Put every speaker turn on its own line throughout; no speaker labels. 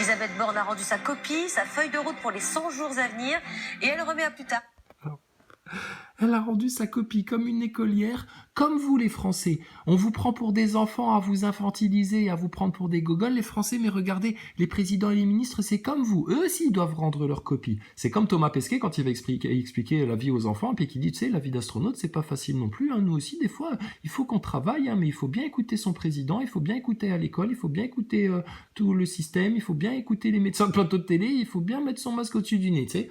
Elisabeth Borne a rendu sa copie, sa feuille de route pour les 100 jours à venir, et elle remet à plus tard.
Elle a rendu sa copie comme une écolière, comme vous les Français. On vous prend pour des enfants, à vous infantiliser, à vous prendre pour des gogoles, les Français, mais regardez, les présidents et les ministres, c'est comme vous. Eux aussi, ils doivent rendre leur copie. C'est comme Thomas Pesquet quand il va expliquer la vie aux enfants, puis qui dit, tu sais, la vie d'astronaute, c'est pas facile non plus. Hein. Nous aussi, des fois, il faut qu'on travaille, hein, mais il faut bien écouter son président, il faut bien écouter à l'école, il faut bien écouter tout le système, il faut bien écouter les médecins de plateau de télé, il faut bien mettre son masque au-dessus du nez, tu sais.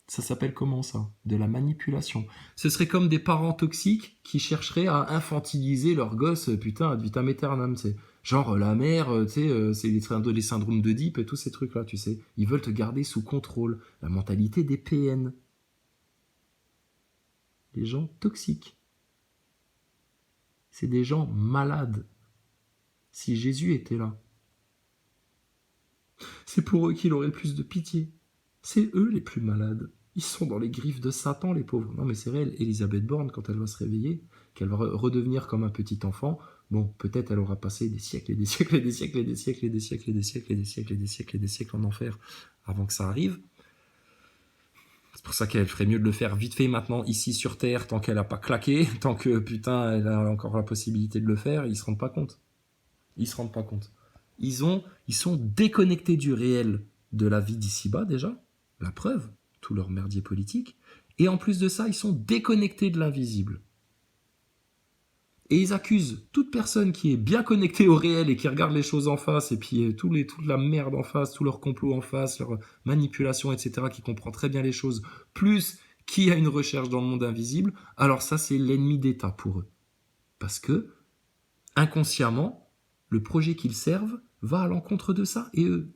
Ça s'appelle comment ça? De la manipulation. Ce serait comme des parents toxiques qui chercheraient à infantiliser leur gosse, putain, ad vitam aeternam, tu sais. Genre la mère, tu sais, c'est les syndromes d'Oedipe et tous ces trucs-là, tu sais. Ils veulent te garder sous contrôle. La mentalité des PN. Les gens toxiques. C'est des gens malades. Si Jésus était là, c'est pour eux qu'il aurait le plus de pitié. C'est eux les plus malades. Ils sont dans les griffes de Satan, les pauvres. Non, mais c'est réel. Elisabeth Borne, quand elle va se réveiller, qu'elle va redevenir comme un petit enfant, bon, peut-être elle aura passé des siècles et des siècles et des siècles et des siècles et des siècles et des siècles et des siècles et des siècles et des siècles en enfer avant que ça arrive. C'est pour ça qu'elle ferait mieux de le faire vite fait maintenant, ici sur Terre, tant qu'elle n'a pas claqué, tant que, putain, elle a encore la possibilité de le faire, ils se rendent pas compte. Ils se rendent pas compte. Ils sont déconnectés du réel de la vie d'ici-bas, déjà. La preuve, tout leur merdier politique. Et en plus de ça, ils sont déconnectés de l'invisible. Et ils accusent toute personne qui est bien connectée au réel et qui regarde les choses en face, et puis toute la merde en face, tout leur complot en face, leur manipulation, etc., qui comprend très bien les choses, plus qui a une recherche dans le monde invisible, alors ça, c'est l'ennemi d'État pour eux. Parce que, inconsciemment, le projet qu'ils servent va à l'encontre de ça, et eux,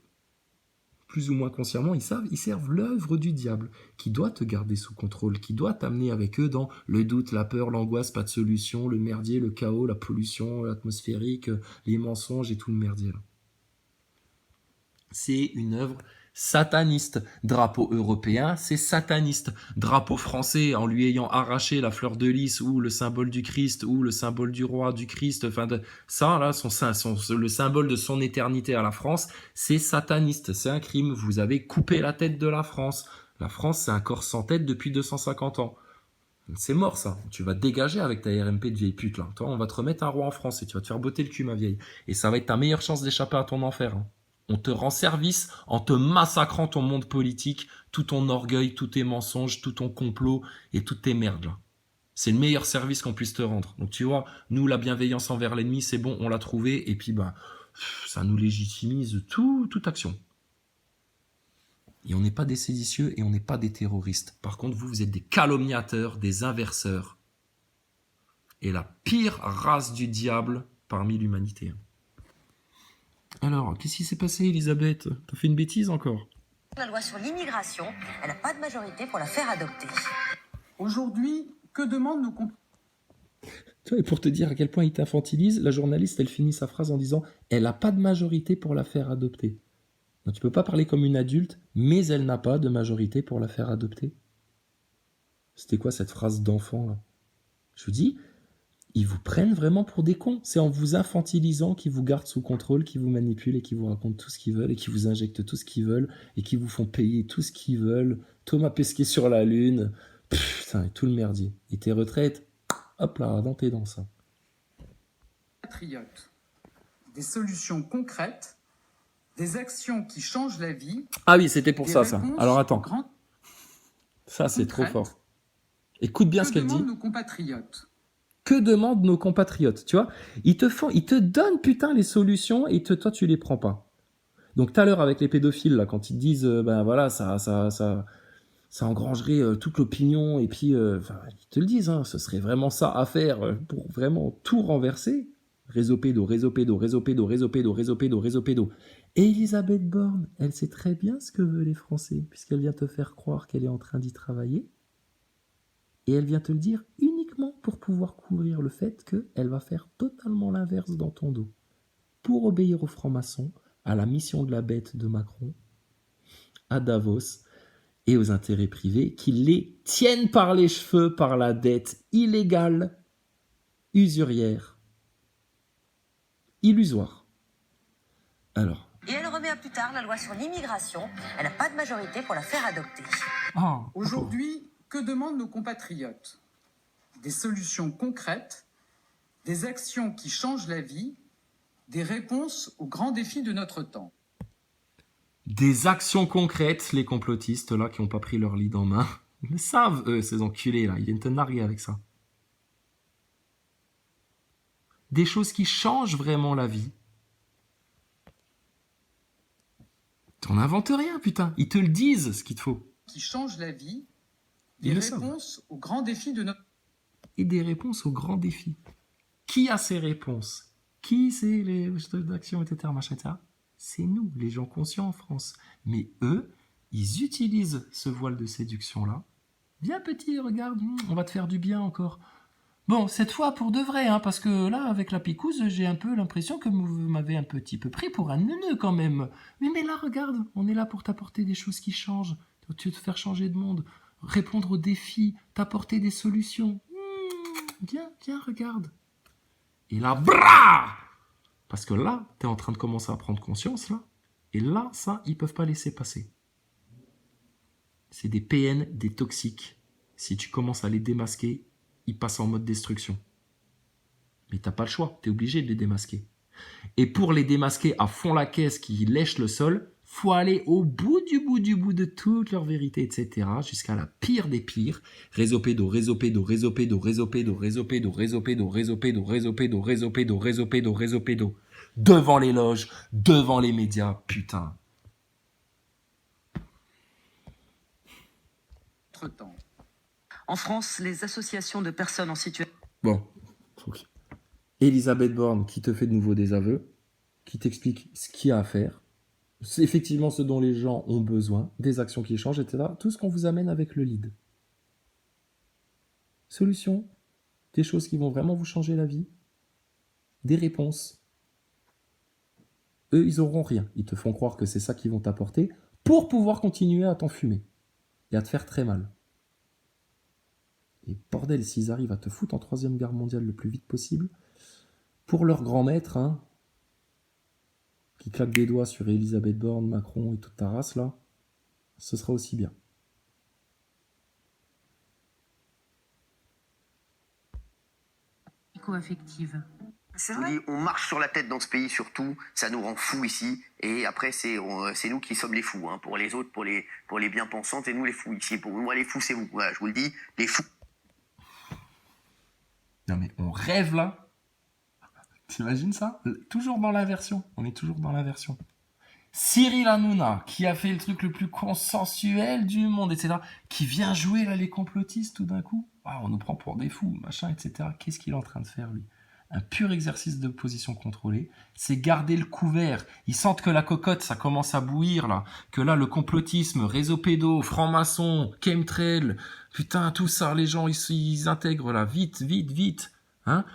plus ou moins consciemment, ils servent l'œuvre du diable, qui doit te garder sous contrôle, qui doit t'amener avec eux dans le doute, la peur, l'angoisse, pas de solution, le merdier, le chaos, la pollution atmosphérique, les mensonges et tout le merdier. C'est une œuvre sataniste. Drapeau européen, c'est sataniste. Drapeau français, en lui ayant arraché la fleur de lys ou le symbole du Christ ou le symbole du roi du Christ, enfin ça là, le symbole de son éternité à la France, c'est sataniste, c'est un crime. Vous avez coupé la tête de la France. La France, c'est un corps sans tête depuis 250 ans. C'est mort ça. Tu vas te dégager avec ta RMP de vieille pute là. Toi, on va te remettre un roi en France et tu vas te faire botter le cul, ma vieille. Et ça va être ta meilleure chance d'échapper à ton enfer. Hein. On te rend service en te massacrant ton monde politique, tout ton orgueil, tous tes mensonges, tout ton complot et toutes tes merdes là. C'est le meilleur service qu'on puisse te rendre. Donc tu vois, nous la bienveillance envers l'ennemi, c'est bon, on l'a trouvé et puis bah ça nous légitimise toute action. Et on n'est pas des séditieux et on n'est pas des terroristes. Par contre, vous êtes des calomniateurs, des inverseurs. Et la pire race du diable parmi l'humanité. Alors, qu'est-ce qui s'est passé, Elisabeth? T'as fait une bêtise encore?
La loi sur l'immigration, elle n'a pas de majorité pour la faire adopter.
Aujourd'hui, que demandent nos compatriotes?
Et pour te dire à quel point il t'infantilise, la journaliste, elle finit sa phrase en disant « Elle n'a pas de majorité pour la faire adopter ». Donc, tu peux pas parler comme une adulte, mais elle n'a pas de majorité pour la faire adopter. C'était quoi cette phrase d'enfant, là? Je vous dis, ils vous prennent vraiment pour des cons. C'est en vous infantilisant qu'ils vous gardent sous contrôle, qu'ils vous manipulent et qu'ils vous racontent tout ce qu'ils veulent et qu'ils vous injectent tout ce qu'ils veulent et qu'ils vous font payer tout ce qu'ils veulent. Thomas Pesquet sur la lune. Putain, tout le merdier. Et tes retraites, hop là, dans tes dents, ça.
Patriotes, des solutions concrètes, des actions qui changent la vie.
Ah oui, c'était pour ça. Alors attends. Ça, c'est trop fort. Écoute bien ce qu'elle dit.
Que demandent nos compatriotes?
Que demandent nos compatriotes? Tu vois, ils te donnent putain les solutions et toi tu les prends pas. Donc tout à l'heure avec les pédophiles là, quand ils te disent ben voilà ça engrangerait toute l'opinion et puis ils te le disent, hein, ce serait vraiment ça à faire pour vraiment tout renverser. Réseau pédo, réseau pédo, réseau pédo, réseau pédo, réseau pédo, réseau pédo. Et Elisabeth Borne, elle sait très bien ce que veulent les Français puisqu'elle vient te faire croire qu'elle est en train d'y travailler. Et elle vient te le dire uniquement pour pouvoir couvrir le fait qu'elle va faire totalement l'inverse dans ton dos. Pour obéir aux francs-maçons, à la mission de la bête de Macron, à Davos et aux intérêts privés qui les tiennent par les cheveux par la dette illégale, usurière, illusoire. Alors.
Et elle remet à plus tard la loi sur l'immigration. Elle n'a pas de majorité pour la faire adopter.
Ah,
Aujourd'hui, que demandent nos compatriotes? Des solutions concrètes, des actions qui changent la vie, des réponses aux grands défis de notre temps.
des actions concrètes, les complotistes là qui n'ont pas pris leur lead en main. Ils le savent, eux, ces enculés là. Ils viennent te narguer avec ça. Des choses qui changent vraiment la vie. T'en inventes rien, putain. Ils te le disent, ce qu'il te faut.
Qui changent la vie,
Ils
des
le savent.
réponses aux grands défis de notre...
Et des réponses aux grands défis. Qui a ces réponses? Qui c'est les actions, etc., machin, etc. C'est nous, les gens conscients en France. Mais eux, ils utilisent ce voile de séduction-là. Viens petit, regarde, on va te faire du bien encore. Bon, cette fois pour de vrai, hein, parce que là, avec la picouse, j'ai un peu l'impression que vous m'avez un petit peu pris pour un neuneu quand même. Mais là, regarde, on est là pour t'apporter des choses qui changent. Tu veux te faire changer de monde, répondre aux défis, t'apporter des solutions. Viens, regarde. Et là, brrrr! Parce que là, t'es en train de commencer à prendre conscience, là. Et là, ça, ils peuvent pas laisser passer. C'est des PN, des toxiques. Si tu commences à les démasquer, ils passent en mode destruction. Mais t'as pas le choix, t'es obligé de les démasquer. Et pour les démasquer à fond la caisse qui lèche le sol, faut aller au bout de toute leur vérité, etc. jusqu'à la pire des pires. Réseau pédo, réseau pédo, réseau pédo, réseau pédo, réseau pédo, réseau pédo, réseau pédo, réseau pédo, réseau pédo, réseau pédo, réseau pédo. Devant les loges, devant les médias, putain.
temps.
En France, les associations de personnes en situation...
Bon, ok. Elisabeth Borne qui te fait de nouveau des aveux, qui t'explique ce qu'il y a à faire. C'est effectivement ce dont les gens ont besoin, des actions qui changent, etc. Tout ce qu'on vous amène avec le lead. Solution, des choses qui vont vraiment vous changer la vie, des réponses. Eux, ils n'auront rien. Ils te font croire que c'est ça qu'ils vont t'apporter pour pouvoir continuer à t'enfumer et à te faire très mal. Et bordel, s'ils arrivent à te foutre en 3e guerre mondiale le plus vite possible, pour leur grand maître, hein, qui claque des doigts sur Elisabeth Borne, Macron et toute ta race, là, ce sera aussi bien.
Psycho-affective.
C'est vrai. On marche sur la tête dans ce pays, surtout, ça nous rend fous ici, et après c'est nous qui sommes les fous, hein. Pour les autres, pour les bien-pensants, c'est nous les fous ici. Pour moi, les fous, c'est vous. Voilà, je vous le dis, les fous.
Non mais on rêve là. T'imagines ça? Toujours dans l'inversion. On est toujours dans l'inversion. Cyril Hanouna, qui a fait le truc le plus consensuel du monde, etc., qui vient jouer là les complotistes tout d'un coup. Ah, on nous prend pour des fous, machin, etc. Qu'est-ce qu'il est en train de faire, lui? Un pur exercice de position contrôlée. C'est garder le couvert. Ils sentent que la cocotte, ça commence à bouillir, là. Que là, le complotisme, réseau pédo, franc-maçon, chemtrail, putain, tout ça, les gens, ils intègrent, là. Vite, vite, vite. Hein?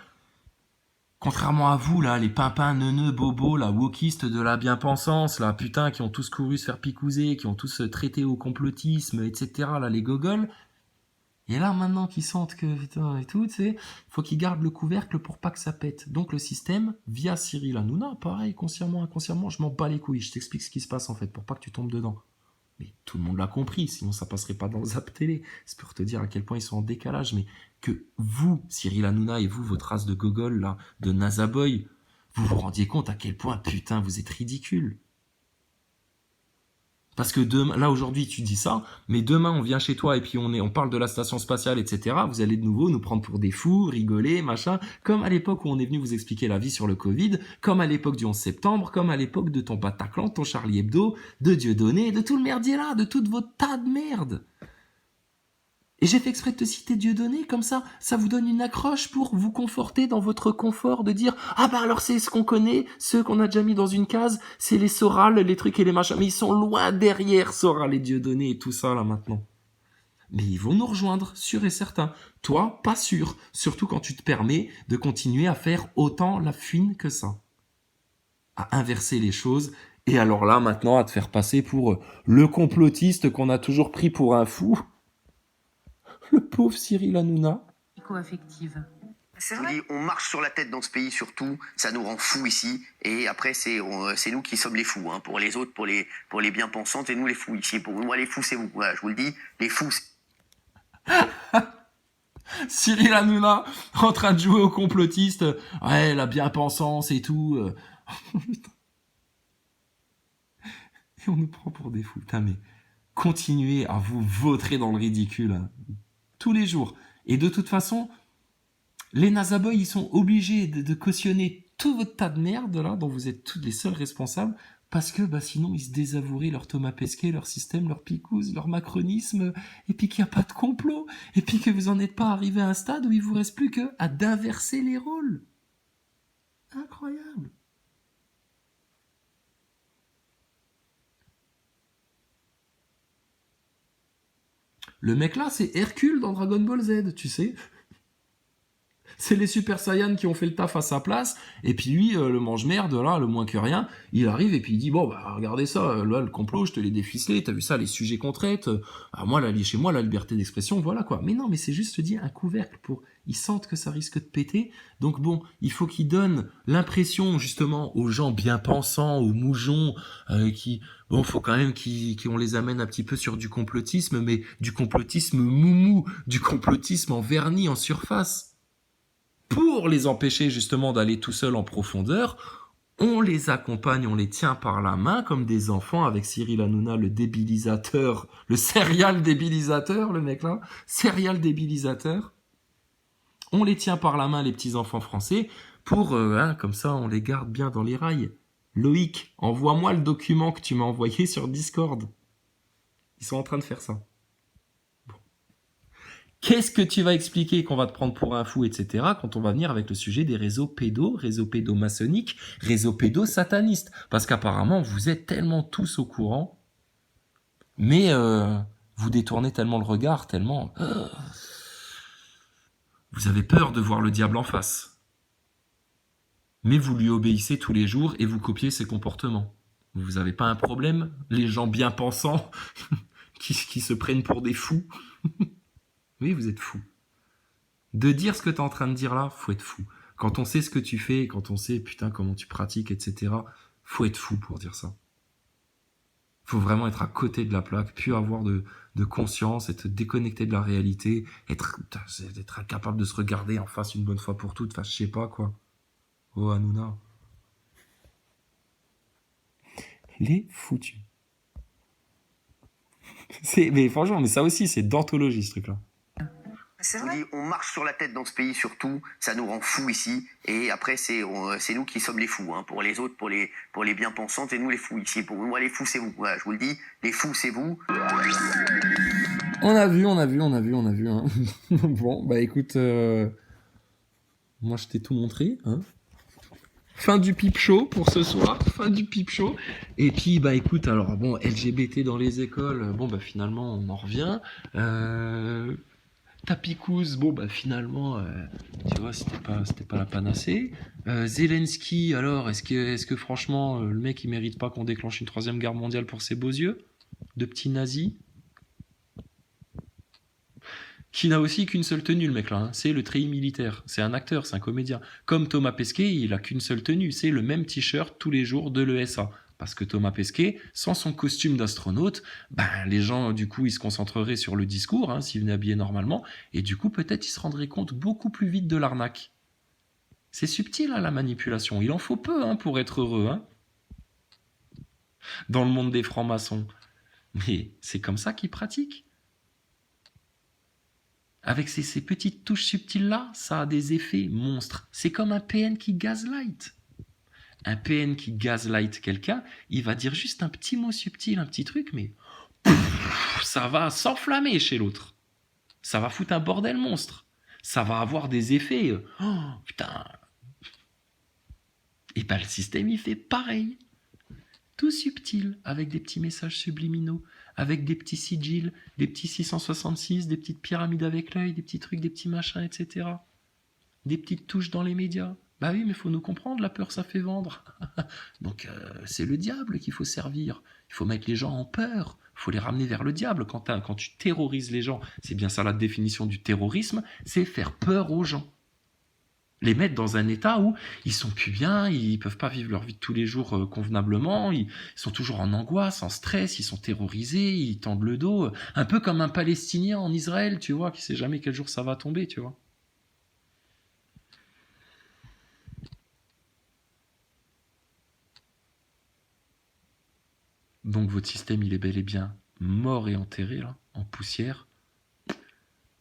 Contrairement à vous, là, les pimpins, neuneux, bobos, là, wokistes de la bien-pensance, là, putain, qui ont tous couru se faire picouser, qui ont tous traité au complotisme, etc., là, les gogoles. Et là, maintenant qu'ils sentent que, putain, et tout, tu sais, faut qu'ils gardent le couvercle pour pas que ça pète. Donc, le système, via Cyril Hanouna, pareil, consciemment, inconsciemment, je m'en bats les couilles. Je t'explique ce qui se passe, en fait, pour pas que tu tombes dedans. Mais tout le monde l'a compris, sinon ça passerait pas dans le Zap Télé. C'est pour te dire à quel point ils sont en décalage, mais que vous, Cyril Hanouna, et vous, votre race de gogol, là, de Nazaboy, vous vous rendiez compte à quel point, putain, vous êtes ridicule. Parce que demain, là aujourd'hui tu dis ça, mais demain on vient chez toi et puis on parle de la station spatiale, etc. Vous allez de nouveau nous prendre pour des fous, rigoler, machin, comme à l'époque où on est venu vous expliquer la vie sur le Covid, comme à l'époque du 11 septembre, comme à l'époque de ton Bataclan, ton Charlie Hebdo, de Dieudonné, de tout le merdier là, de toute votre tas de merde. Et j'ai fait exprès de te citer Dieudonné, comme ça vous donne une accroche pour vous conforter dans votre confort de dire « Ah bah alors c'est ce qu'on connaît, ceux qu'on a déjà mis dans une case, c'est les Soral, les trucs et les machins. » Mais ils sont loin derrière Soral et Dieudonné et tout ça là maintenant. Mais ils vont nous rejoindre, sûr et certain. Toi, pas sûr, surtout quand tu te permets de continuer à faire autant la fouine que ça. À inverser les choses, et alors là maintenant à te faire passer pour le complotiste qu'on a toujours pris pour un fou. Le pauvre Cyril Hanouna.
Psycho-affective.
C'est
Je vous
vrai.
dis, on marche sur la tête dans ce pays surtout, ça nous rend fous ici, et après c'est nous qui sommes les fous, hein, pour les autres, pour les bien pensantes, et nous les fous ici. Pour moi les fous c'est vous, voilà, je vous le dis, les fous
Cyril Hanouna en train de jouer au complotiste. Ouais, la bien-pensance et tout. Putain. Et on nous prend pour des fous. Putain, mais continuez à vous vautrer dans le ridicule. Hein. Tous les jours. Et de toute façon, les Nazaboys, ils sont obligés de cautionner tout votre tas de merde, là, dont vous êtes tous les seuls responsables, parce que sinon, ils se désavoueraient leur Thomas Pesquet, leur système, leur picouse, leur macronisme, et puis qu'il n'y a pas de complot, et puis que vous n'en êtes pas arrivé à un stade où il vous reste plus qu'à d'inverser les rôles. Incroyable. Le mec là, c'est Hercule dans Dragon Ball Z, tu sais. C'est les Super Saiyans qui ont fait le taf à sa place, et puis lui, le mange-merde, là, le moins que rien, il arrive et puis il dit, bon, regardez ça, là, le complot, je te l'ai déficelé, t'as vu ça, les sujets qu'on traite, moi, là, chez moi, la liberté d'expression, voilà, quoi. Mais non, mais c'est juste, je te dis, un couvercle pour, ils sentent que ça risque de péter, donc bon, il faut qu'ils donnent l'impression, justement, aux gens bien pensants, aux moujons, faut quand même qu'on les amène un petit peu sur du complotisme, mais du complotisme moumou, du complotisme en vernis, en surface. Pour les empêcher justement d'aller tout seul en profondeur, on les accompagne, on les tient par la main comme des enfants avec Cyril Hanouna, le débilisateur, le serial débilisateur, le mec là, serial débilisateur. On les tient par la main, les petits enfants français, pour, comme ça, on les garde bien dans les rails. Loïc, envoie-moi le document que tu m'as envoyé sur Discord. Ils sont en train de faire ça. Qu'est-ce que tu vas expliquer qu'on va te prendre pour un fou, etc., quand on va venir avec le sujet des réseaux pédomaçonniques, réseaux pédosatanistes? Parce qu'apparemment, vous êtes tellement tous au courant, mais vous détournez tellement le regard, tellement... vous avez peur de voir le diable en face. Mais vous lui obéissez tous les jours et vous copiez ses comportements. Vous n'avez pas un problème, les gens bien pensants qui se prennent pour des fous? Oui, vous êtes fou. De dire ce que tu es en train de dire là, faut être fou. Quand on sait ce que tu fais, quand on sait, putain, comment tu pratiques, etc., faut être fou pour dire ça. Faut vraiment être à côté de la plaque, puis avoir de conscience, être déconnecté de la réalité, être incapable de se regarder en face une bonne fois pour toutes, enfin, je sais pas, quoi. Oh, Hanouna. Les foutus. Mais franchement, mais ça aussi, c'est d'anthologie, ce truc-là.
C'est
Je vous
vrai.
dis, on marche sur la tête dans ce pays surtout, ça nous rend fous ici, et après c'est nous qui sommes les fous, hein, pour les autres, pour les bien pensantes, et nous les fous ici. Pour moi les fous c'est vous, voilà, je vous le dis, les fous c'est vous.
On a vu. Hein. Bon, écoute, moi je t'ai tout montré. Hein. Fin du pipe show pour ce soir, fin du pipe show. Et puis, écoute, alors bon, LGBT dans les écoles, finalement on en revient. Tapikouz, finalement, tu vois, c'était pas la panacée. Zelensky, alors, est-ce que franchement, le mec, il mérite pas qu'on déclenche une 3e guerre mondiale pour ses beaux yeux de petits nazis? Qui n'a aussi qu'une seule tenue, le mec là, hein. C'est le treillis militaire. C'est un acteur, c'est un comédien. Comme Thomas Pesquet, il a qu'une seule tenue, c'est le même t-shirt tous les jours de l'ESA. Parce que Thomas Pesquet, sans son costume d'astronaute, les gens, du coup, ils se concentreraient sur le discours, hein, s'ils venaient habillés normalement, et du coup, peut-être, ils se rendraient compte beaucoup plus vite de l'arnaque. C'est subtil, hein, la manipulation. Il en faut peu, hein, pour être heureux, hein, dans le monde des francs-maçons. Mais c'est comme ça qu'ils pratiquent. Avec ces petites touches subtiles-là, ça a des effets monstres. C'est comme un PN qui gaslight. Un PN qui gaslight quelqu'un, il va dire juste un petit mot subtil, un petit truc, mais ça va s'enflammer chez l'autre. Ça va foutre un bordel monstre. Ça va avoir des effets. Oh, putain. Et le système, il fait pareil. Tout subtil, avec des petits messages subliminaux, avec des petits sigils, des petits 666, des petites pyramides avec l'œil, des petits trucs, des petits machins, etc. Des petites touches dans les médias. Oui, mais il faut nous comprendre, la peur, ça fait vendre. Donc, c'est le diable qu'il faut servir. Il faut mettre les gens en peur. Il faut les ramener vers le diable. Quand tu terrorises les gens, c'est bien ça la définition du terrorisme, c'est faire peur aux gens. Les mettre dans un état où ils sont plus bien, ils peuvent pas vivre leur vie de tous les jours convenablement, ils sont toujours en angoisse, en stress, ils sont terrorisés, ils tendent le dos, un peu comme un Palestinien en Israël, tu vois, qui sait jamais quel jour ça va tomber, tu vois. Donc votre système, il est bel et bien mort et enterré, là, en poussière.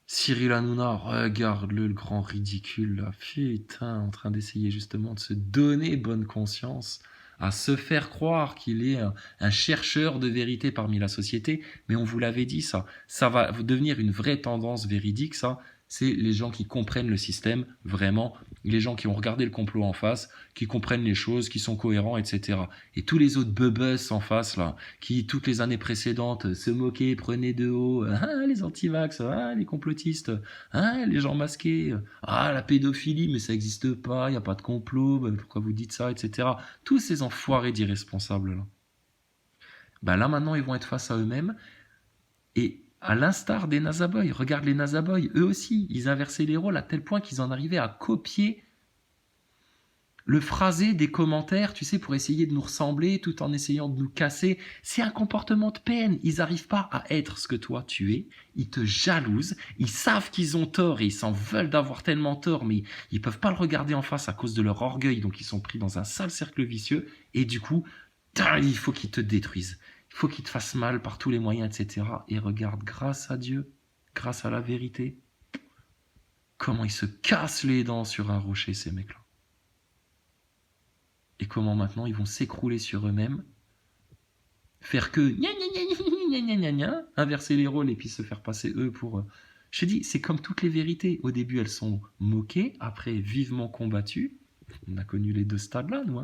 Cyril Hanouna, regarde-le, le grand ridicule, là, putain, en train d'essayer justement de se donner bonne conscience, à se faire croire qu'il est un chercheur de vérité parmi la société, mais on vous l'avait dit, ça va devenir une vraie tendance véridique, ça, c'est les gens qui comprennent le système, vraiment, les gens qui ont regardé le complot en face, qui comprennent les choses, qui sont cohérents, etc. Et tous les autres bebus en face, là, qui, toutes les années précédentes, se moquaient, prenaient de haut, les antivax, les complotistes, les gens masqués, la pédophilie, mais ça n'existe pas, il n'y a pas de complot, pourquoi vous dites ça, etc. Tous ces enfoirés d'irresponsables, là. Là, maintenant, ils vont être face à eux-mêmes, et à l'instar des Nazaboys, regarde les Nazaboys, eux aussi, ils inversaient les rôles à tel point qu'ils en arrivaient à copier le phrasé des commentaires, tu sais, pour essayer de nous ressembler tout en essayant de nous casser. C'est un comportement de peine. Ils n'arrivent pas à être ce que toi tu es. Ils te jalousent. Ils savent qu'ils ont tort et ils s'en veulent d'avoir tellement tort, mais ils peuvent pas le regarder en face à cause de leur orgueil. Donc ils sont pris dans un sale cercle vicieux et du coup, il faut qu'ils te détruisent. Il faut qu'ils te fassent mal par tous les moyens, etc. Et regarde, grâce à Dieu, grâce à la vérité, comment ils se cassent les dents sur un rocher, ces mecs-là. Et comment maintenant ils vont s'écrouler sur eux-mêmes, faire que inverser les rôles et puis se faire passer eux pour... Je te dis, c'est comme toutes les vérités. Au début, elles sont moquées, après vivement combattues. On a connu les deux stades-là, nous.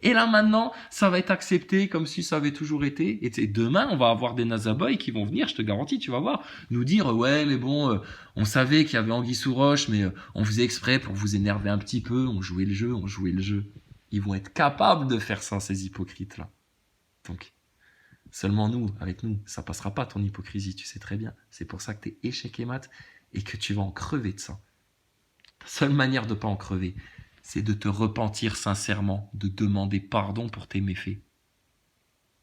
Et là, maintenant, ça va être accepté comme si ça avait toujours été. Et demain, on va avoir des Nazaboys qui vont venir, je te garantis, tu vas voir, nous dire, ouais, mais bon, on savait qu'il y avait anguille sous roche, mais on faisait exprès pour vous énerver un petit peu, on jouait le jeu. Ils vont être capables de faire ça, ces hypocrites-là. Donc, seulement nous, avec nous, ça passera pas ton hypocrisie, tu sais très bien. C'est pour ça que t'es échec et mat et que tu vas en crever de ça. La seule manière de pas en crever, c'est de te repentir sincèrement, de demander pardon pour tes méfaits.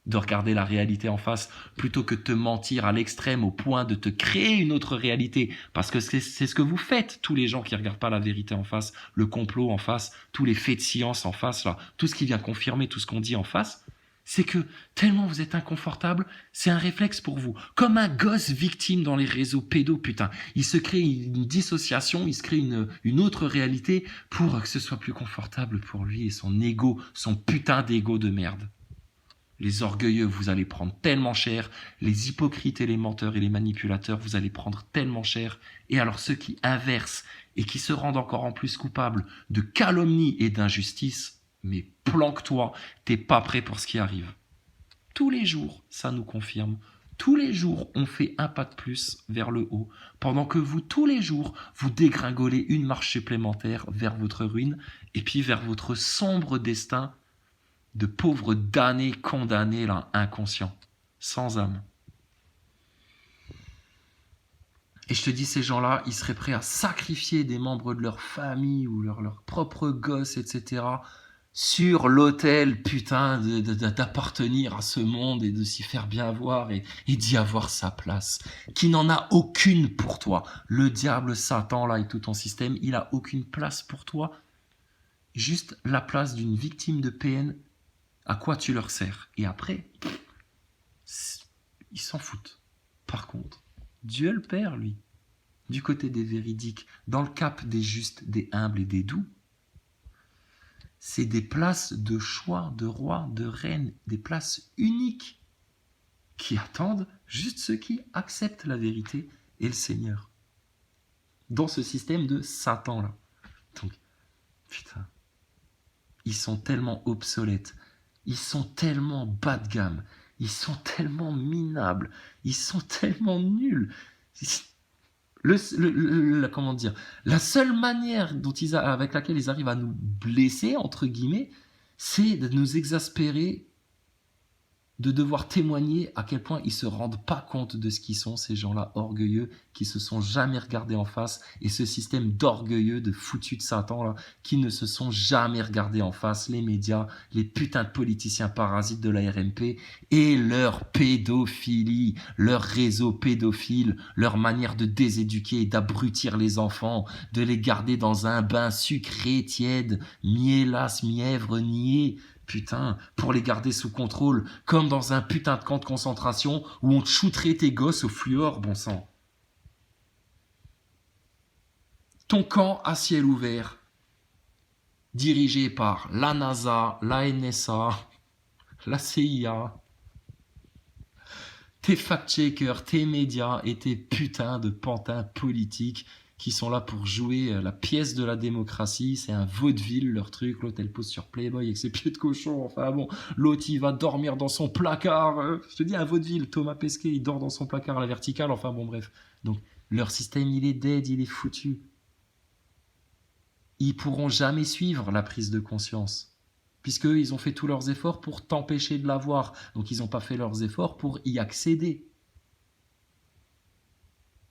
De regarder la réalité en face, plutôt que de te mentir à l'extrême au point de te créer une autre réalité. Parce que c'est ce que vous faites, tous les gens qui regardent pas la vérité en face, le complot en face, tous les faits de science en face, là, tout ce qui vient confirmer tout ce qu'on dit en face, c'est que tellement vous êtes inconfortable, c'est un réflexe pour vous. Comme un gosse victime dans les réseaux pédos, putain. Il se crée une dissociation, il se crée une autre réalité pour que ce soit plus confortable pour lui et son ego, son putain d'ego de merde. Les orgueilleux, vous allez prendre tellement cher. Les hypocrites et les menteurs et les manipulateurs, vous allez prendre tellement cher. Et alors ceux qui inversent et qui se rendent encore en plus coupables de calomnie et d'injustice, mais planque-toi, t'es pas prêt pour ce qui arrive. Tous les jours, ça nous confirme. Tous les jours, on fait un pas de plus vers le haut, pendant que vous, tous les jours, vous dégringolez une marche supplémentaire vers votre ruine et puis vers votre sombre destin de pauvres damnés, condamnés, là, inconscients, sans âme. Et je te dis, ces gens-là, ils seraient prêts à sacrifier des membres de leur famille ou leur propre gosse, etc., sur l'autel, putain, d'appartenir à ce monde et de s'y faire bien voir et d'y avoir sa place, qui n'en a aucune pour toi. Le diable, Satan, là, et tout ton système, il a aucune place pour toi. Juste la place d'une victime de PN. À quoi tu leur sers? Et après, ils s'en foutent. Par contre, Dieu le Père, lui, du côté des véridiques, dans le cap des justes, des humbles et des doux, c'est des places de choix, de rois, de reines, des places uniques qui attendent juste ceux qui acceptent la vérité et le Seigneur. Dans ce système de Satan, là. Donc, putain, ils sont tellement obsolètes. Ils sont tellement bas de gamme, ils sont tellement minables, ils sont tellement nuls. Comment dire, la seule manière avec laquelle ils arrivent à nous blesser, entre guillemets, c'est de nous exaspérer de devoir témoigner à quel point ils se rendent pas compte de ce qu'ils sont, ces gens-là orgueilleux, qui se sont jamais regardés en face, et ce système d'orgueilleux, de foutus de Satan, là, qui ne se sont jamais regardés en face, les médias, les putains de politiciens parasites de la RMP, et leur pédophilie, leur réseau pédophile, leur manière de déséduquer et d'abrutir les enfants, de les garder dans un bain sucré, tiède, mi-hélas, mièvre, niais, putain, pour les garder sous contrôle, comme dans un putain de camp de concentration où on te shooterait tes gosses au fluor, bon sang. Ton camp à ciel ouvert, dirigé par la NASA, la NSA, la CIA, tes fact-checkers, tes médias et tes putains de pantins politiques qui sont là pour jouer la pièce de la démocratie. C'est un vaudeville leur truc. L'autre elle pose sur Playboy avec ses pieds de cochon, enfin bon, l'autre il va dormir dans son placard, je te dis un vaudeville. Thomas Pesquet il dort dans son placard à la verticale, enfin bon bref. Donc leur système il est dead, il est foutu. Ils pourront jamais suivre la prise de conscience, puisqu'eux ils ont fait tous leurs efforts pour t'empêcher de l'avoir, donc ils n'ont pas fait leurs efforts pour y accéder.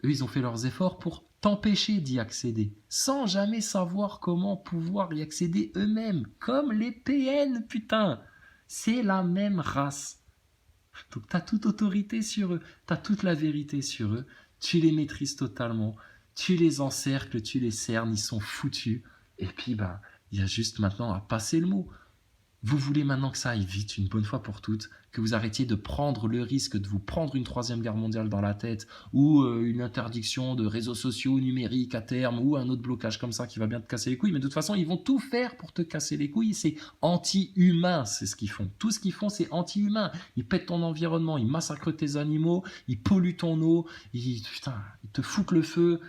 Eux ils ont fait leurs efforts pour t'empêcher d'y accéder, sans jamais savoir comment pouvoir y accéder eux-mêmes, comme les PN, putain. C'est la même race. Donc t'as toute autorité sur eux, t'as toute la vérité sur eux, tu les maîtrises totalement, tu les encercles, tu les cernes, ils sont foutus. Et puis, il y a juste maintenant à passer le mot. Vous voulez maintenant que ça aille vite, une bonne fois pour toutes, que vous arrêtiez de prendre le risque de vous prendre une troisième guerre mondiale dans la tête, ou une interdiction de réseaux sociaux numériques à terme, ou un autre blocage comme ça qui va bien te casser les couilles. Mais de toute façon, ils vont tout faire pour te casser les couilles. C'est anti-humain, c'est ce qu'ils font. Tout ce qu'ils font, c'est anti-humain. Ils pètent ton environnement, ils massacrent tes animaux, ils polluent ton eau, ils te foutent le feu,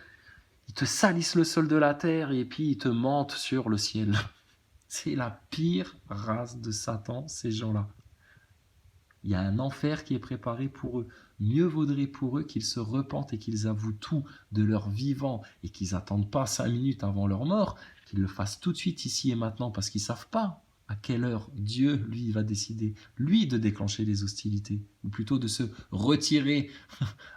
ils te salissent le sol de la terre, et puis ils te mentent sur le ciel. C'est la pire race de Satan, ces gens-là. Il y a un enfer qui est préparé pour eux. Mieux vaudrait pour eux qu'ils se repentent et qu'ils avouent tout de leur vivant et qu'ils n'attendent pas 5 minutes avant leur mort, qu'ils le fassent tout de suite ici et maintenant parce qu'ils ne savent pas à quelle heure Dieu, lui, va décider, lui, de déclencher les hostilités, ou plutôt de se retirer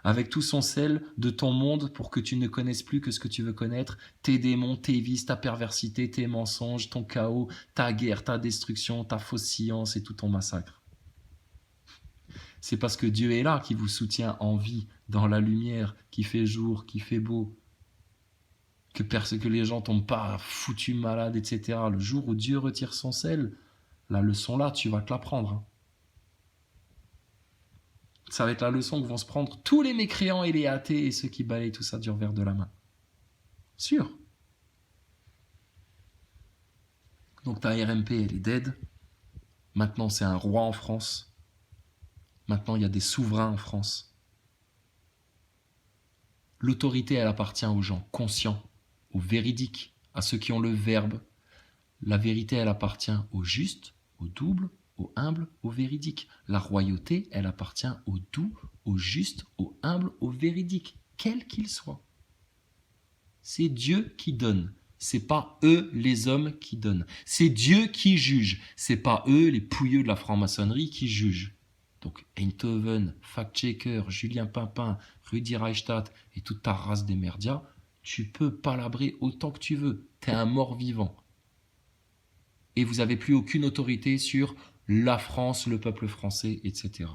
avec tout son sel de ton monde pour que tu ne connaisses plus que ce que tu veux connaître, tes démons, tes vices, ta perversité, tes mensonges, ton chaos, ta guerre, ta destruction, ta fausse science et tout ton massacre. C'est parce que Dieu est là qui vous soutient en vie, dans la lumière, qui fait jour, qui fait beau, que les gens tombent pas foutus malades, etc. Le jour où Dieu retire son sel, la leçon là, tu vas te l'apprendre. Hein. Ça va être la leçon que vont se prendre tous les mécréants et les athées et ceux qui balayent tout ça du revers de la main. Sûr. Donc ta RMP, elle est dead. Maintenant, c'est un roi en France. Maintenant, il y a des souverains en France. L'autorité, elle appartient aux gens conscients, aux véridiques, à ceux qui ont le verbe. La vérité, elle appartient aux justes, aux doubles, aux humbles, aux véridiques. La royauté, elle appartient aux doux, aux justes, aux humbles, aux véridiques, quels qu'ils soient. C'est Dieu qui donne. C'est pas eux, les hommes, qui donnent. C'est Dieu qui juge. C'est pas eux, les pouilleux de la franc-maçonnerie, qui jugent. Donc Einthoven, fact-checker, Julien Pimpin, Rudi Reichstadt et toute ta race des merdias, tu peux palabrer autant que tu veux. T'es un mort-vivant. Et vous n'avez plus aucune autorité sur la France, le peuple français, etc.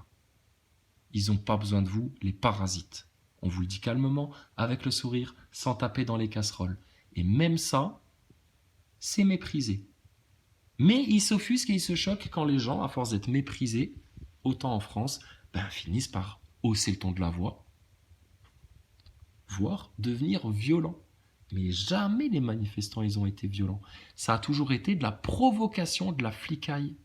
Ils n'ont pas besoin de vous, les parasites. On vous le dit calmement, avec le sourire, sans taper dans les casseroles. Et même ça, c'est méprisé. Mais ils s'offusquent et ils se choquent quand les gens, à force d'être méprisés, autant en France, finissent par hausser le ton de la voix, voire devenir violents. Mais jamais les manifestants, ils ont été violents. Ça a toujours été de la provocation, de la flicaille,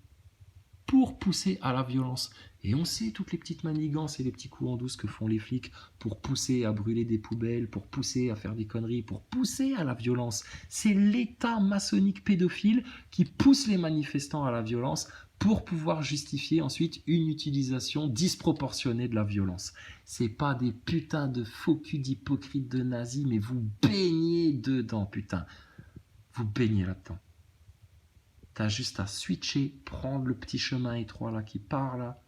pour pousser à la violence. Et on sait toutes les petites manigances et les petits coups en douce que font les flics pour pousser à brûler des poubelles, pour pousser à faire des conneries, pour pousser à la violence. C'est l'État maçonnique pédophile qui pousse les manifestants à la violence pour pouvoir justifier ensuite une utilisation disproportionnée de la violence. C'est pas des putains de faux culs d'hypocrites de nazis, mais vous baignez dedans, putain. Vous baignez là-dedans. T'as juste à switcher, prendre le petit chemin étroit là qui part là,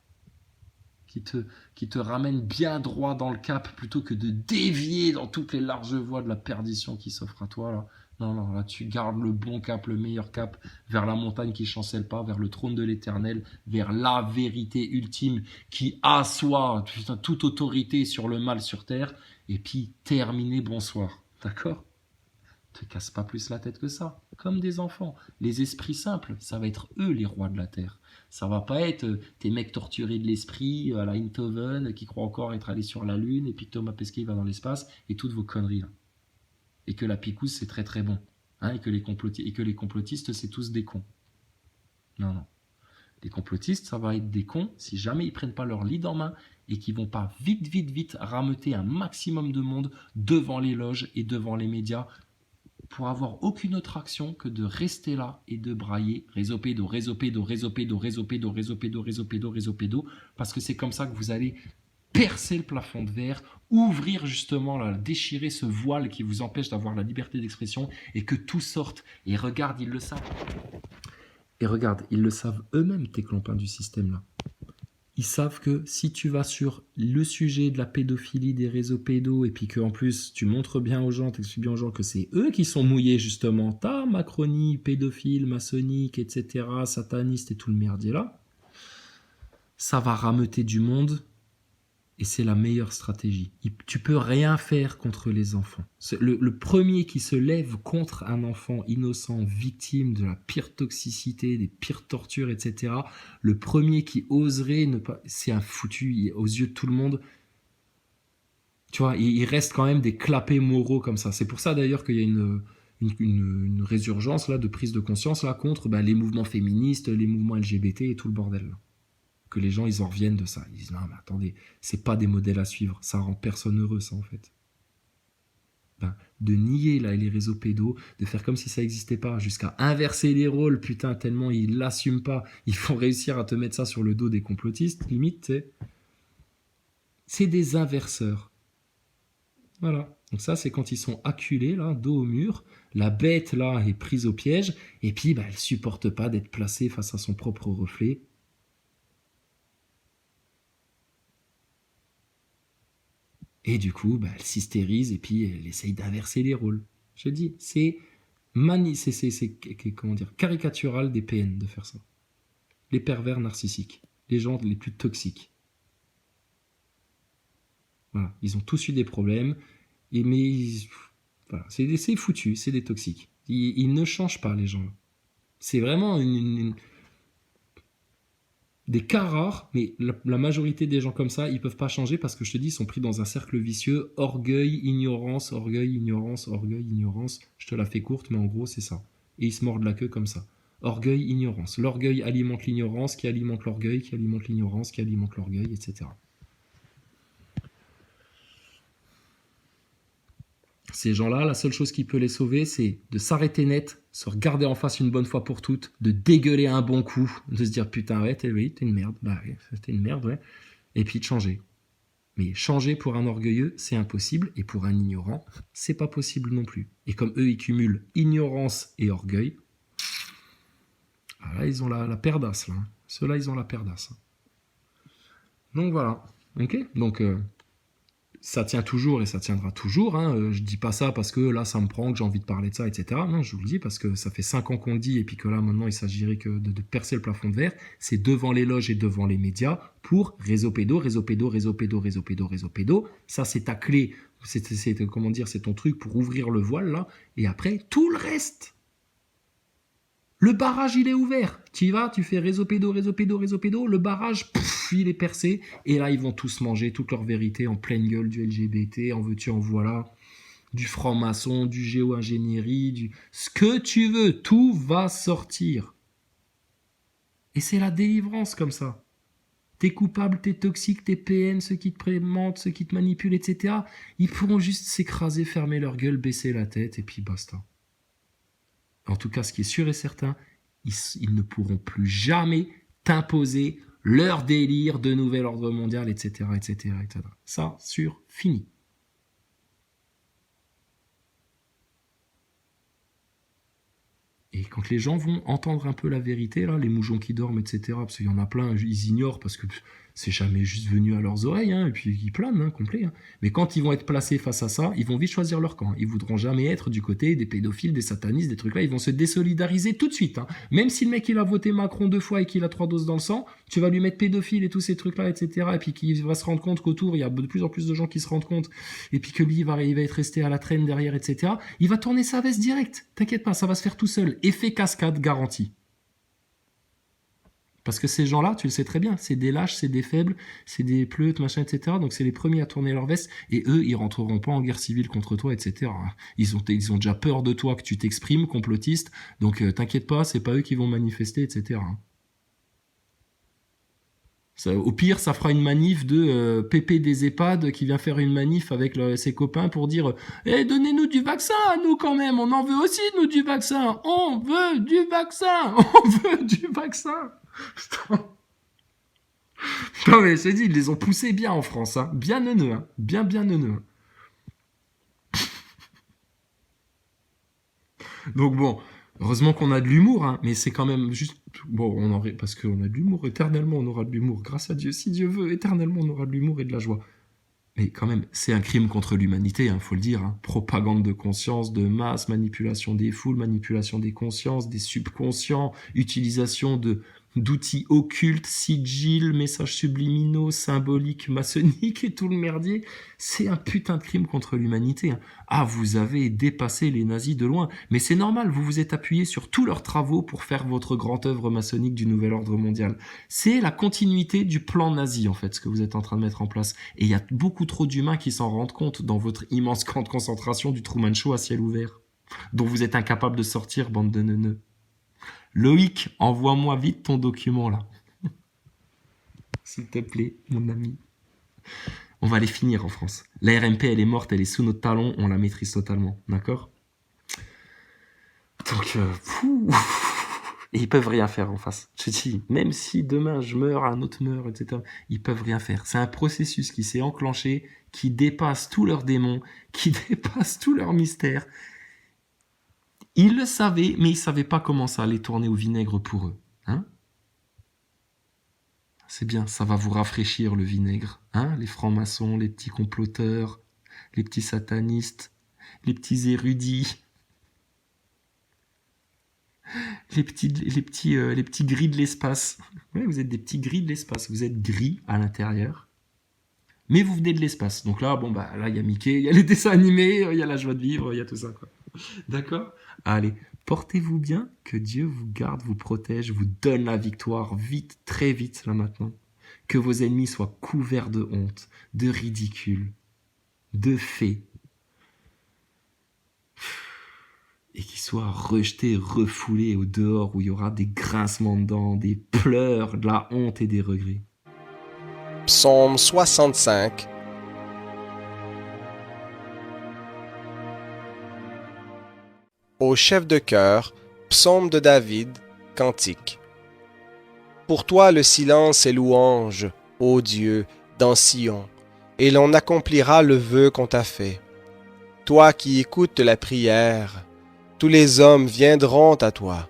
qui te ramène bien droit dans le cap plutôt que de dévier dans toutes les larges voies de la perdition qui s'offre à toi là. Non, non, là tu gardes le bon cap, le meilleur cap vers la montagne qui chancelle pas, vers le trône de l'Éternel, vers la vérité ultime qui assoit toute autorité sur le mal sur terre, et puis terminer, bonsoir. D'accord? Te casse pas plus la tête que ça. Comme des enfants. Les esprits simples, ça va être eux les rois de la terre. Ça va pas être tes mecs torturés de l'esprit à la Eindhoven qui croient encore être allés sur la Lune et puis que Thomas Pesquet va dans l'espace et toutes vos conneries là. Et que la picouse c'est très très bon. Hein, et que les complotistes c'est tous des cons. Non, non. Les complotistes, ça va être des cons si jamais ils prennent pas leur lead en main et qu'ils vont pas vite rameuter un maximum de monde devant les loges et devant les médias pour avoir aucune autre action que de rester là et de brailler réseau pédo, parce que c'est comme ça que vous allez percer le plafond de verre, ouvrir justement, là, déchirer ce voile qui vous empêche d'avoir la liberté d'expression et que tout sorte. Et regarde, ils le savent. Et regarde, ils le savent eux-mêmes, tes clampins du système là. Ils savent que si tu vas sur le sujet de la pédophilie des réseaux pédos et puis qu'en plus tu montres bien aux gens, t'expliques bien aux gens que c'est eux qui sont mouillés justement, ta Macronie, pédophile, maçonnique, etc., sataniste et tout le merdier là, ça va rameuter du monde et c'est la meilleure stratégie. Tu peux rien faire contre les enfants. Le premier qui se lève contre un enfant innocent, victime de la pire toxicité, des pires tortures, etc., le premier qui oserait ne pas... C'est un foutu, aux yeux de tout le monde. Tu vois, il reste quand même des clapets moraux comme ça. C'est pour ça d'ailleurs qu'il y a une résurgence là, de prise de conscience là, contre les mouvements féministes, les mouvements LGBT et tout le bordel là. Que les gens, ils en reviennent de ça. Ils disent, non, mais attendez, c'est pas des modèles à suivre. Ça rend personne heureux, ça, en fait. De nier, là, les réseaux pédos, de faire comme si ça n'existait pas, jusqu'à inverser les rôles, putain, tellement ils l'assument pas. Ils vont réussir à te mettre ça sur le dos des complotistes, limite, tu sais. C'est des inverseurs. Voilà. Donc ça, c'est quand ils sont acculés, là, dos au mur. La bête, là, est prise au piège. Et puis, elle supporte pas d'être placée face à son propre reflet. Et du coup, elle s'hystérise et puis elle essaye d'inverser les rôles. Je dis, c'est comment dire, caricatural des PN de faire ça. Les pervers narcissiques, les gens les plus toxiques. Voilà, ils ont tous eu des problèmes, voilà, c'est foutu, c'est des toxiques. Ils ne changent pas, les gens. C'est vraiment des cas rares, mais la majorité des gens comme ça, ils peuvent pas changer parce que je te dis, ils sont pris dans un cercle vicieux, orgueil, ignorance, orgueil, ignorance, orgueil, ignorance. Je te la fais courte, mais en gros, c'est ça. Et ils se mordent la queue comme ça. Orgueil, ignorance. L'orgueil alimente l'ignorance, qui alimente l'orgueil, qui alimente l'ignorance, qui alimente l'orgueil, etc. Ces gens-là, la seule chose qui peut les sauver, c'est de s'arrêter net, se regarder en face une bonne fois pour toutes, de dégueuler un bon coup, de se dire putain ouais, t'es une merde, t'es une merde, ouais, et puis de changer. Mais changer pour un orgueilleux, c'est impossible, et pour un ignorant, c'est pas possible non plus. Et comme eux, ils cumulent ignorance et orgueil, là, ils ont la perdasse, là. Ceux-là, ils ont la perdasse. Donc voilà, ok. Donc ça tient toujours et ça tiendra toujours. Hein. Je dis pas ça parce que là, ça me prend, que j'ai envie de parler de ça, etc. Non, je vous le dis parce que ça fait 5 ans qu'on le dit et puis que là, maintenant, il s'agirait que de percer le plafond de verre. C'est devant les loges et devant les médias pour réseau pédo, réseau pédo, réseau pédo, réseau pédo, réseau pédo. Ça, c'est ta clé. Comment dire, c'est ton truc pour ouvrir le voile, là. Et après, tout le reste. Le barrage, il est ouvert. Tu y vas, tu fais réseau pédo, réseau pédo, réseau pédo. Le barrage, il est percé. Et là, ils vont tous manger toute leur vérité en pleine gueule du LGBT, en veux-tu, en voilà, du franc-maçon, du géo-ingénierie, ce que tu veux. Tout va sortir. Et c'est la délivrance comme ça. T'es coupable, t'es toxique, t'es PN, ceux qui te prémentent, ceux qui te manipulent, etc. Ils pourront juste s'écraser, fermer leur gueule, baisser la tête et puis basta. En tout cas, ce qui est sûr et certain, ils ne pourront plus jamais t'imposer leur délire de nouvel ordre mondial, etc., etc., etc. Ça, sûr, fini. Et quand les gens vont entendre un peu la vérité, là, les moujons qui dorment, etc., parce qu'il y en a plein, ils ignorent parce que c'est jamais juste venu à leurs oreilles, hein, et puis ils planent, hein, complet. Hein. Mais quand ils vont être placés face à ça, ils vont vite choisir leur camp. Ils voudront jamais être du côté des pédophiles, des satanistes, des trucs là. Ils vont se désolidariser tout de suite. Hein. Même si le mec il a voté Macron 2 fois et qu'il a 3 doses dans le sang, tu vas lui mettre pédophile et tous ces trucs là, etc. Et puis qu'il va se rendre compte qu'autour il y a de plus en plus de gens qui se rendent compte, et puis que lui il va être resté à la traîne derrière, etc. Il va tourner sa veste direct. T'inquiète pas, ça va se faire tout seul. Effet cascade garanti. Parce que ces gens-là, tu le sais très bien, c'est des lâches, c'est des faibles, c'est des pleutes, machin, etc. Donc c'est les premiers à tourner leur veste, et eux, ils rentreront pas en guerre civile contre toi, etc. Ils ont déjà peur de toi que tu t'exprimes, complotiste, donc t'inquiète pas, c'est pas eux qui vont manifester, etc. Ça, au pire, ça fera une manif de Pépé des EHPAD qui vient faire une manif avec ses copains pour dire « Eh, donnez-nous du vaccin à nous quand même, on en veut aussi, nous, du vaccin. On veut du vaccin. On veut du vaccin. » Putain. Non mais je te dis, ils les ont poussés bien en France, hein. Bien neuneux, hein. Bien neuneux. Donc bon, heureusement qu'on a de l'humour, hein, mais c'est quand même juste... Bon, parce qu'on a de l'humour, éternellement on aura de l'humour, grâce à Dieu, si Dieu veut, éternellement on aura de l'humour et de la joie. Mais quand même, c'est un crime contre l'humanité, hein, faut le dire. Hein. Propagande de conscience, de masse, manipulation des foules, manipulation des consciences, des subconscients, utilisation d'outils occultes, sigils, messages subliminaux, symboliques, maçonniques et tout le merdier. C'est un putain de crime contre l'humanité. Hein. Ah, vous avez dépassé les nazis de loin. Mais c'est normal, vous vous êtes appuyé sur tous leurs travaux pour faire votre grande œuvre maçonnique du nouvel ordre mondial. C'est la continuité du plan nazi, en fait, ce que vous êtes en train de mettre en place. Et il y a beaucoup trop d'humains qui s'en rendent compte dans votre immense camp de concentration du Truman Show à ciel ouvert, dont vous êtes incapable de sortir, bande de neuneux. Loïc, envoie-moi vite ton document, là. S'il te plaît, mon ami. On va les finir en France. La RMP, elle est morte, elle est sous notre talon, on la maîtrise totalement, d'accord ? Donc, et ils peuvent rien faire en face. Je te dis, même si demain je meurs, un autre meurt, etc., ils peuvent rien faire. C'est un processus qui s'est enclenché, qui dépasse tous leurs démons, qui dépasse tous leurs mystères. Ils le savaient, mais ils ne savaient pas comment ça allait tourner au vinaigre pour eux. Hein ? C'est bien, ça va vous rafraîchir le vinaigre. Hein ? Les francs-maçons, les petits comploteurs, les petits satanistes, les petits érudits, les petits gris de l'espace. Ouais, vous êtes des petits gris de l'espace. Vous êtes gris à l'intérieur, mais vous venez de l'espace. Donc là, là, il y a Mickey, il y a les dessins animés, il y a la joie de vivre, il y a tout ça, quoi. D'accord ? Allez, portez-vous bien, que Dieu vous garde, vous protège, vous donne la victoire, vite, très vite, là maintenant. Que vos ennemis soient couverts de honte, de ridicule, de faits, et qu'ils soient rejetés, refoulés au dehors où il y aura des grincements de dents, des pleurs, de la honte et des regrets.
Psaume 65. Au chef de chœur, psaume de David, cantique. Pour toi le silence est louange, ô Dieu, dans Sion, et l'on accomplira le vœu qu'on t'a fait. Toi qui écoutes la prière, tous les hommes viendront à toi.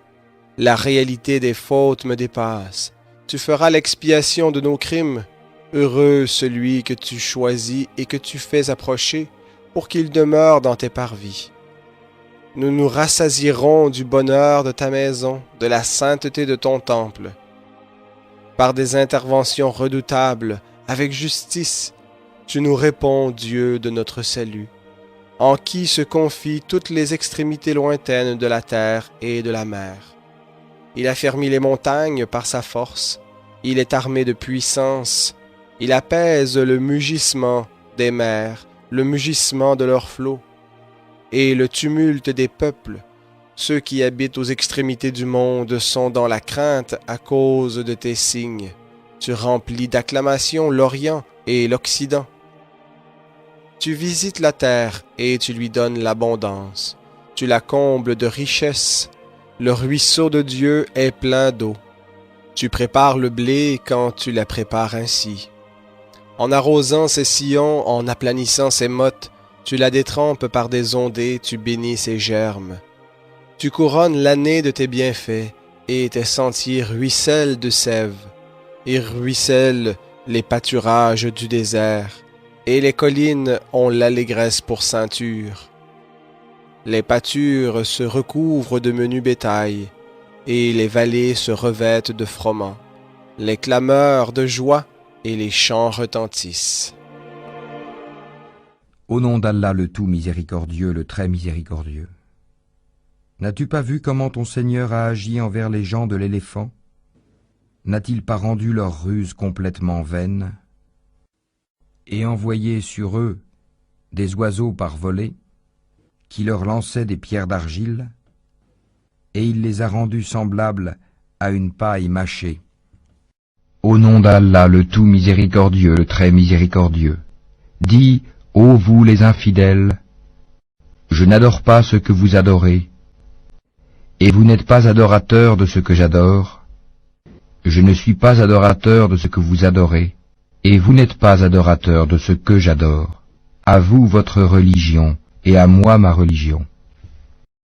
La réalité des fautes me dépasse. Tu feras l'expiation de nos crimes. Heureux celui que tu choisis et que tu fais approcher pour qu'il demeure dans tes parvis. Nous nous rassasierons du bonheur de ta maison, de la sainteté de ton temple. Par des interventions redoutables, avec justice, tu nous réponds, Dieu de notre salut, en qui se confient toutes les extrémités lointaines de la terre et de la mer. Il a fermi les montagnes par sa force, il est armé de puissance, il apaise le mugissement des mers, le mugissement de leurs flots, et le tumulte des peuples. Ceux qui habitent aux extrémités du monde sont dans la crainte à cause de tes signes. Tu remplis d'acclamations l'Orient et l'Occident. Tu visites la terre et tu lui donnes l'abondance. Tu la combles de richesses. Le ruisseau de Dieu est plein d'eau. Tu prépares le blé quand tu la prépares ainsi. En arrosant ses sillons, en aplanissant ses mottes, tu la détrempes par des ondées, tu bénis ses germes. Tu couronnes l'année de tes bienfaits, et tes sentiers ruissellent de sève, et ruissellent les pâturages du désert, et les collines ont l'allégresse pour ceinture. Les pâtures se recouvrent de menu bétail, et les vallées se revêtent de froment. Les clameurs de joie et les chants retentissent.
Au nom d'Allah le tout miséricordieux, le très miséricordieux. N'as-tu pas vu comment ton Seigneur a agi envers les gens de l'éléphant? N'a-t-il pas rendu leur ruse complètement vaine et envoyé sur eux des oiseaux par volée qui leur lançaient des pierres d'argile, et il les a rendus semblables à une paille mâchée? Au nom d'Allah le tout miséricordieux, le très miséricordieux, dis, ô vous les infidèles, je n'adore pas ce que vous adorez, et vous n'êtes pas adorateurs de ce que j'adore. Je ne suis pas adorateur de ce que vous adorez, et vous n'êtes pas adorateur de ce que j'adore. À vous votre religion, et à moi ma religion.